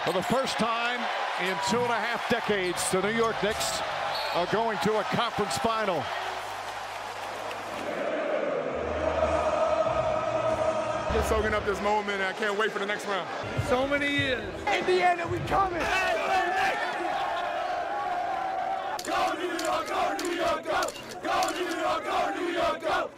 For the first time in 2.5 decades, the New York Knicks are going to a conference final. Just soaking up this moment, and I can't wait for the next round. So many years. Indiana, we coming. Go New York, go New York, go! Go New York, go New York, go!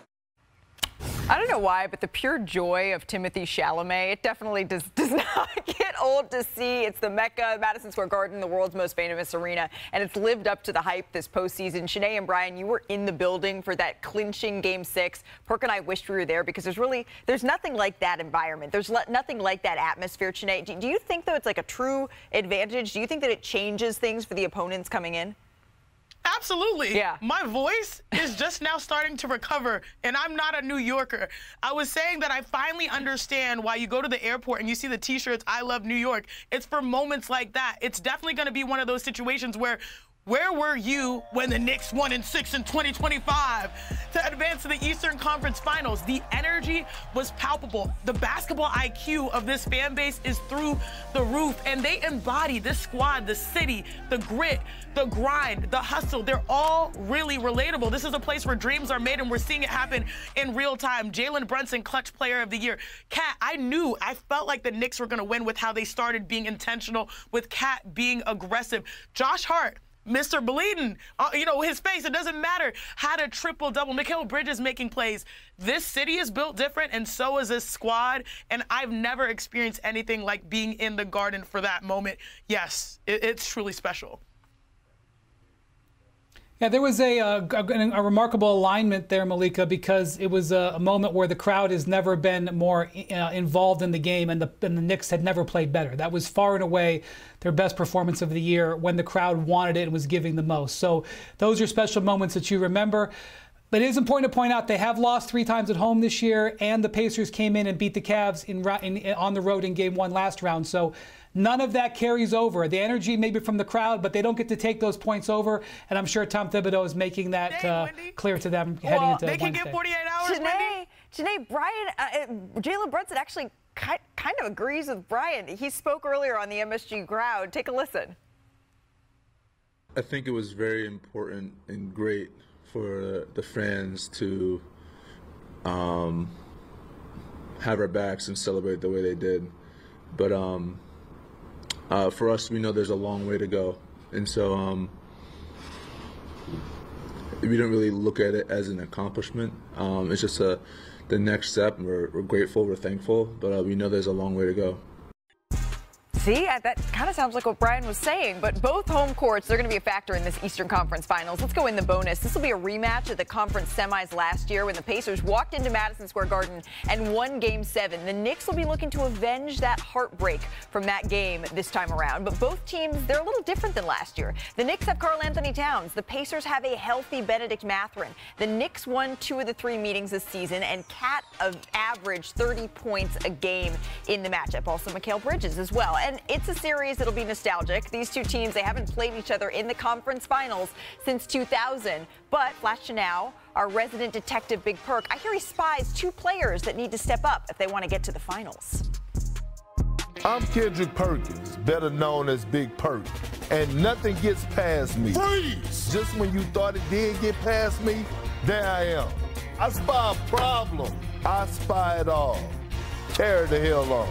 I don't know why, but the pure joy of Timothée Chalamet, it definitely does not get old to see. It's the Mecca, Madison Square Garden, the world's most famous arena, and it's lived up to the hype this postseason. Shanae and Brian, you were in the building for that clinching Game 6. Perk and I wished we were there because there's nothing like that environment. There's nothing like that atmosphere. Shanae, do you think, though, it's like a true advantage? Do you think that it changes things for the opponents coming in? Absolutely. Yeah. My voice is just now starting to recover, and I'm not a New Yorker. I was saying that I finally understand why you go to the airport and you see the T-shirts, I love New York. It's for moments like that. It's definitely going to be one of those situations where were you when the Knicks won in 6 in 2025 to advance to the Eastern Conference Finals? The energy was palpable. The basketball IQ of this fan base is through the roof, and they embody this squad, the city, the grit, the grind, the hustle. They're all really relatable. This is a place where dreams are made, and we're seeing it happen in real time. Jalen Brunson, Clutch Player of the Year. Cat, I felt like the Knicks were going to win with how they started being intentional, with Cat being aggressive. Josh Hart, Mr. Bleeding, his face, it doesn't matter, had a triple-double. Mikal Bridges making plays. This city is built different, and so is this squad, and I've never experienced anything like being in the Garden for that moment. Yes, it's truly special. Yeah, there was a remarkable alignment there, Malika, because it was a moment where the crowd has never been more involved in the game, and the Knicks had never played better. That was far and away their best performance of the year when the crowd wanted it and was giving the most. So those are special moments that you remember. But it is important to point out they have lost 3 times at home this year, and the Pacers came in and beat the Cavs on the road in Game 1 last round. So none of that carries over. The energy maybe from the crowd, but they don't get to take those points over. And I'm sure Tom Thibodeau is making that clear to them heading into Wednesday. They can get 48 hours, Janae, Brian, Jalen Brunson actually kind of agrees with Brian. He spoke earlier on the MSG crowd. Take a listen. I think it was very important and great for the fans to have our backs and celebrate the way they did. But for us, we know there's a long way to go. And so we don't really look at it as an accomplishment. It's just the next step. We're grateful, we're thankful, but we know there's a long way to go. See, that kind of sounds like what Brian was saying, but both home courts, they're going to be a factor in this Eastern Conference Finals. Let's go in the bonus. This will be a rematch of the conference semis last year when the Pacers walked into Madison Square Garden and won Game 7. The Knicks will be looking to avenge that heartbreak from that game this time around, but both teams, they're a little different than last year. The Knicks have Karl-Anthony Towns. The Pacers have a healthy Benedict Mathurin. The Knicks won 2 of the 3 meetings this season, and Cat averaged 30 points a game in the matchup. Also, Mikal Bridges as well. And it's a series that'll be nostalgic. These two teams, they haven't played each other in the conference finals since 2000. But flash to now, our resident detective, Big Perk, I hear he spies 2 players that need to step up if they want to get to the finals. I'm Kendrick Perkins, better known as Big Perk, and nothing gets past me. Freeze! Just when you thought it did get past me, there I am. I spy a problem. I spy it all. Carry the hell on.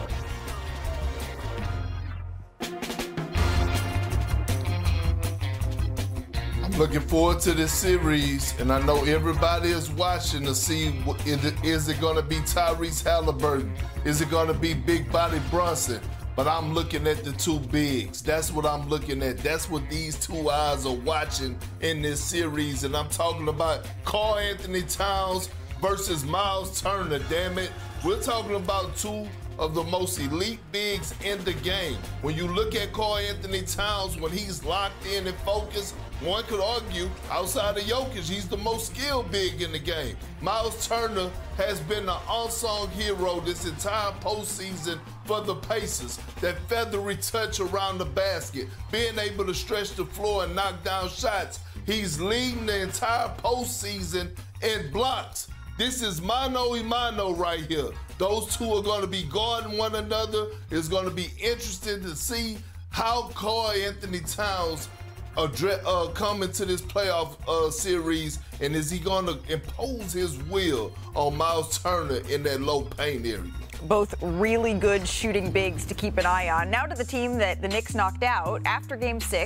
Looking forward to this series, and I know everybody is watching to see, is it going to be Tyrese Halliburton? Is it going to be Big Body Brunson? But I'm looking at the 2 bigs. That's what I'm looking at. That's what these 2 eyes are watching in this series. And I'm talking about Karl-Anthony Towns versus Miles Turner, damn it. We're talking about 2 of the most elite bigs in the game. When you look at Karl-Anthony Towns, when he's locked in and focused, one could argue, outside of Jokic, he's the most skilled big in the game. Miles Turner has been the unsung hero this entire postseason for the Pacers. That feathery touch around the basket, being able to stretch the floor and knock down shots. He's leading the entire postseason in blocks. This is mano y mano right here. Those two are going to be guarding one another. It's going to be interesting to see how Karl Anthony Towns come into this playoff series, and is he going to impose his will on Miles Turner in that low paint area? Both really good shooting bigs to keep an eye on. Now to the team that the Knicks knocked out after Game 6.